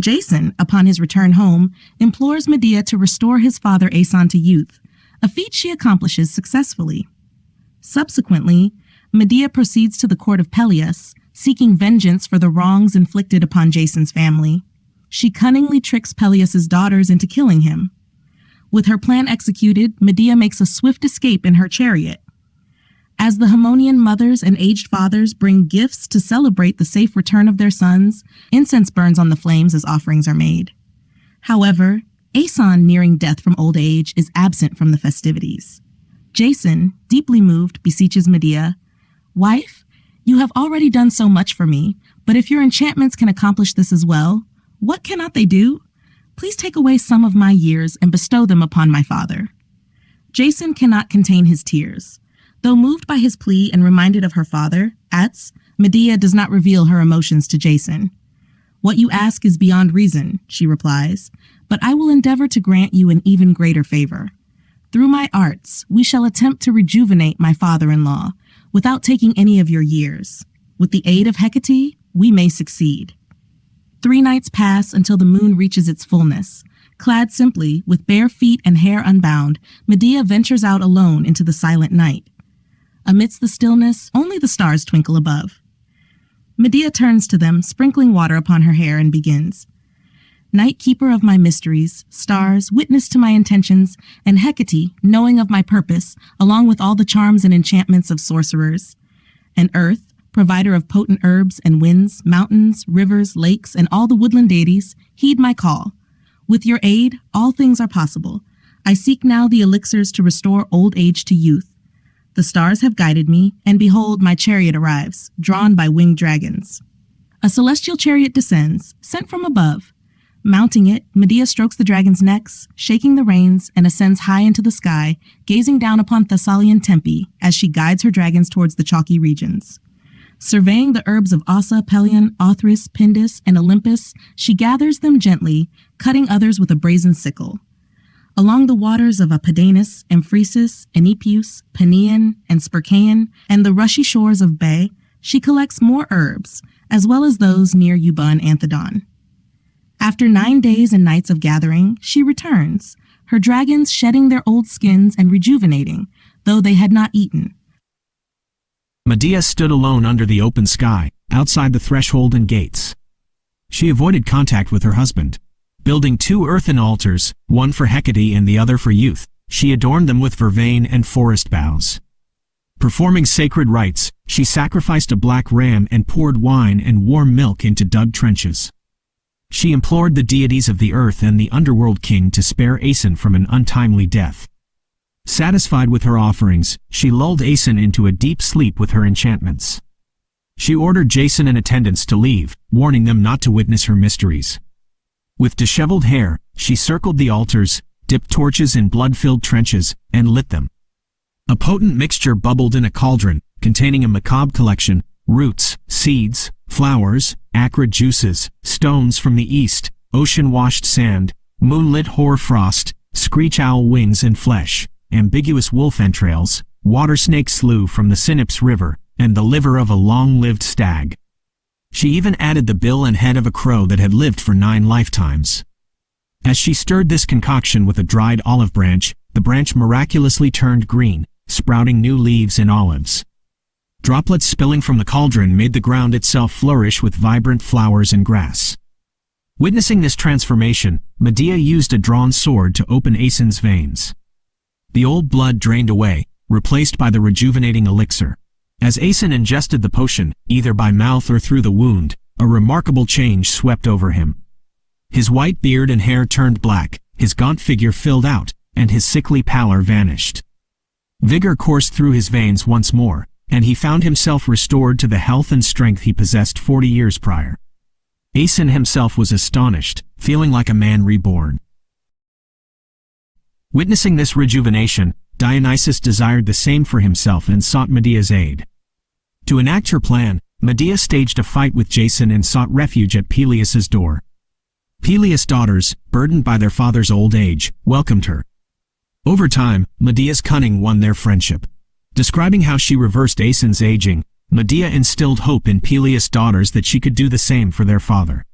Jason, upon his return home, implores Medea to restore his father Æson to youth, a feat she accomplishes successfully. Subsequently, Medea proceeds to the court of Peleus, seeking vengeance for the wrongs inflicted upon Jason's family. She cunningly tricks Peleus's daughters into killing him. With her plan executed, Medea makes a swift escape in her chariot. As the Haemonian mothers and aged fathers bring gifts to celebrate the safe return of their sons, incense burns on the flames as offerings are made. However, Æson, nearing death from old age, is absent from the festivities. Jason, deeply moved, beseeches Medea, "Wife, you have already done so much for me, but if your enchantments can accomplish this as well, what cannot they do? Please take away some of my years and bestow them upon my father." Jason cannot contain his tears. Though moved by his plea and reminded of her father, Medea does not reveal her emotions to Jason. "What you ask is beyond reason," she replies, "but I will endeavor to grant you an even greater favor. Through my arts, we shall attempt to rejuvenate my father-in-law without taking any of your years. With the aid of Hecate, we may succeed." 3 nights pass until the moon reaches its fullness. Clad simply, with bare feet and hair unbound, Medea ventures out alone into the silent night. Amidst the stillness, only the stars twinkle above. Medea turns to them, sprinkling water upon her hair, and begins. "Night keeper of my mysteries, stars, witness to my intentions, and Hecate, knowing of my purpose, along with all the charms and enchantments of sorcerers. And earth, provider of potent herbs and winds, mountains, rivers, lakes, and all the woodland deities, heed my call. With your aid, all things are possible. I seek now the elixirs to restore old age to youth. The stars have guided me, and behold, my chariot arrives, drawn by winged dragons." A celestial chariot descends, sent from above. Mounting it, Medea strokes the dragons' necks, shaking the reins, and ascends high into the sky, gazing down upon Thessalian Tempe as she guides her dragons towards the chalky regions. Surveying the herbs of Ossa, Pelion, Othris, Pindus, and Olympus, she gathers them gently, cutting others with a brazen sickle. Along the waters of Apidanus, Amphresis, Enipeus, Panean, and Spercaean, and the rushy shores of Bay, she collects more herbs, as well as those near Euba and Anthedon. After 9 days and nights of gathering, she returns, her dragons shedding their old skins and rejuvenating, though they had not eaten. Medea stood alone under the open sky, outside the threshold and gates. She avoided contact with her husband. Building 2 earthen altars, one for Hecate and the other for youth, she adorned them with vervain and forest boughs. Performing sacred rites, she sacrificed a black ram and poured wine and warm milk into dug trenches. She implored the deities of the earth and the underworld king to spare Æson from an untimely death. Satisfied with her offerings, she lulled Æson into a deep sleep with her enchantments. She ordered Jason and attendants to leave, warning them not to witness her mysteries. With disheveled hair, she circled the altars, dipped torches in blood-filled trenches, and lit them. A potent mixture bubbled in a cauldron, containing a macabre collection, roots, seeds, flowers, acrid juices, stones from the east, ocean-washed sand, moonlit hoar-frost, screech-owl wings and flesh, ambiguous wolf entrails, water-snake slough from the Sinops River, and the liver of a long-lived stag. She even added the bill and head of a crow that had lived for 9 lifetimes. As she stirred this concoction with a dried olive branch, the branch miraculously turned green, sprouting new leaves and olives. Droplets spilling from the cauldron made the ground itself flourish with vibrant flowers and grass. Witnessing this transformation, Medea used a drawn sword to open Æson's veins. The old blood drained away, replaced by the rejuvenating elixir. As Æson ingested the potion, either by mouth or through the wound, a remarkable change swept over him. His white beard and hair turned black, his gaunt figure filled out, and his sickly pallor vanished. Vigor coursed through his veins once more, and he found himself restored to the health and strength he possessed 40 years prior. Æson himself was astonished, feeling like a man reborn. Witnessing this rejuvenation, Dionysus desired the same for himself and sought Medea's aid. To enact her plan, Medea staged a fight with Jason and sought refuge at Peleus's door. Peleus' daughters, burdened by their father's old age, welcomed her. Over time, Medea's cunning won their friendship. Describing how she reversed Æson's aging, Medea instilled hope in Peleus' daughters that she could do the same for their father.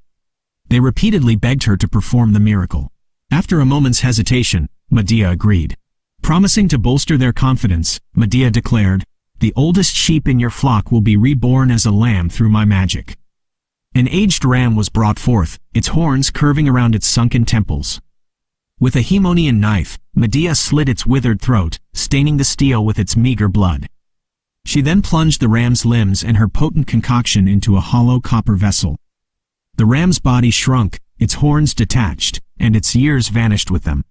They repeatedly begged her to perform the miracle. After a moment's hesitation, Medea agreed. Promising to bolster their confidence, Medea declared, "The oldest sheep in your flock will be reborn as a lamb through my magic." An aged ram was brought forth, its horns curving around its sunken temples. With a Haemonian knife, Medea slit its withered throat, staining the steel with its meager blood. She then plunged the ram's limbs and her potent concoction into a hollow copper vessel. The ram's body shrunk, its horns detached, and its ears vanished with them.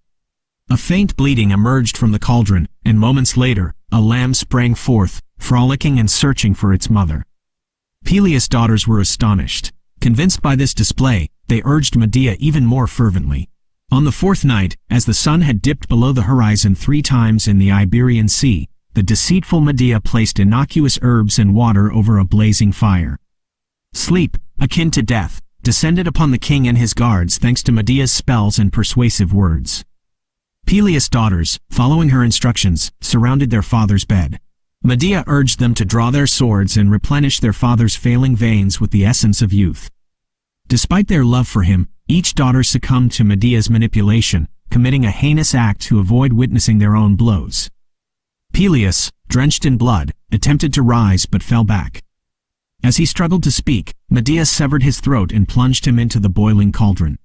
A faint bleating emerged from the cauldron, and moments later, a lamb sprang forth, frolicking and searching for its mother. Peleus' daughters were astonished. Convinced by this display, they urged Medea even more fervently. On the fourth night, as the sun had dipped below the horizon 3 times in the Iberian Sea, the deceitful Medea placed innocuous herbs and water over a blazing fire. Sleep, akin to death, descended upon the king and his guards thanks to Medea's spells and persuasive words. Peleus' daughters, following her instructions, surrounded their father's bed. Medea urged them to draw their swords and replenish their father's failing veins with the essence of youth. Despite their love for him, each daughter succumbed to Medea's manipulation, committing a heinous act to avoid witnessing their own blows. Peleus, drenched in blood, attempted to rise but fell back. As he struggled to speak, Medea severed his throat and plunged him into the boiling cauldron.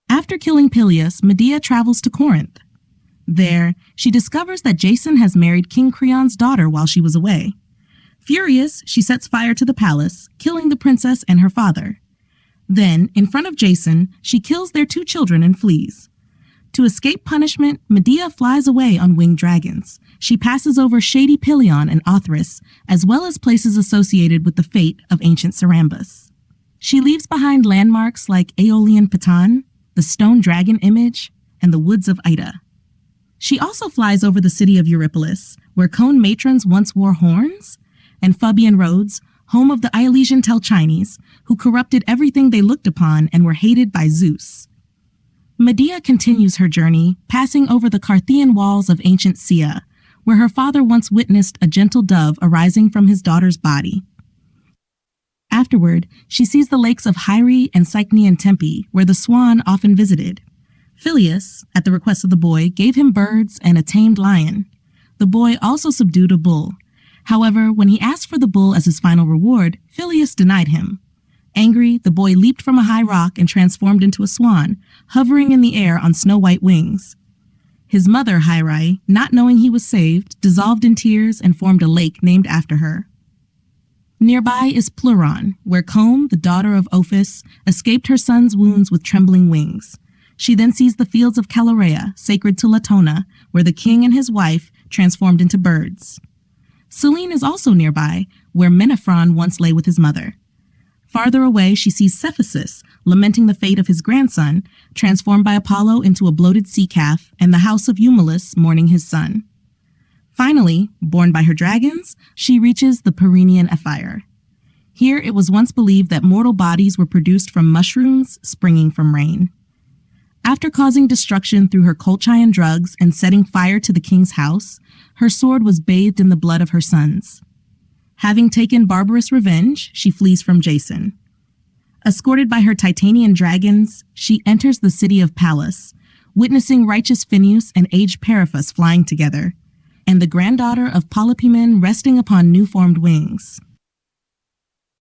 After killing Peleus, Medea travels to Corinth. There, she discovers that Jason has married King Creon's daughter while she was away. Furious, she sets fire to the palace, killing the princess and her father. Then, in front of Jason, she kills their 2 children and flees. To escape punishment, Medea flies away on winged dragons. She passes over shady Pelion and Othris, as well as places associated with the fate of ancient Sarambus. She leaves behind landmarks like Aeolian Patan, the stone dragon image, and the woods of Ida. She also flies over the city of Eurypylus, where Cone matrons once wore horns, and Fabian Rhodes, home of the Iolesian Telchines, who corrupted everything they looked upon and were hated by Zeus. Medea continues her journey, passing over the Carthian walls of ancient Sia, where her father once witnessed a gentle dove arising from his daughter's body. Afterward, she sees the lakes of Hyre and Cycnean Tempe, where the swan often visited. Phileus, at the request of the boy, gave him birds and a tamed lion. The boy also subdued a bull. However, when he asked for the bull as his final reward, Phileus denied him. Angry, the boy leaped from a high rock and transformed into a swan, hovering in the air on snow-white wings. His mother, Hyrai, not knowing he was saved, dissolved in tears and formed a lake named after her. Nearby is Pleuron, where Combe, the daughter of Ophis, escaped her son's wounds with trembling wings. She then sees the fields of Calorea, sacred to Latona, where the king and his wife transformed into birds. Selene is also nearby, where Menaphron once lay with his mother. Farther away, she sees Cephasus, lamenting the fate of his grandson, transformed by Apollo into a bloated sea calf, and the house of Eumelus mourning his son. Finally, born by her dragons, she reaches the Pyrenean Ephyre. Here it was once believed that mortal bodies were produced from mushrooms springing from rain. After causing destruction through her Colchian drugs and setting fire to the king's house, her sword was bathed in the blood of her sons. Having taken barbarous revenge, she flees from Jason. Escorted by her Titanian dragons, she enters the city of Pallas, witnessing righteous Phineus and aged Periphas flying together, and the granddaughter of Polypemon resting upon new-formed wings.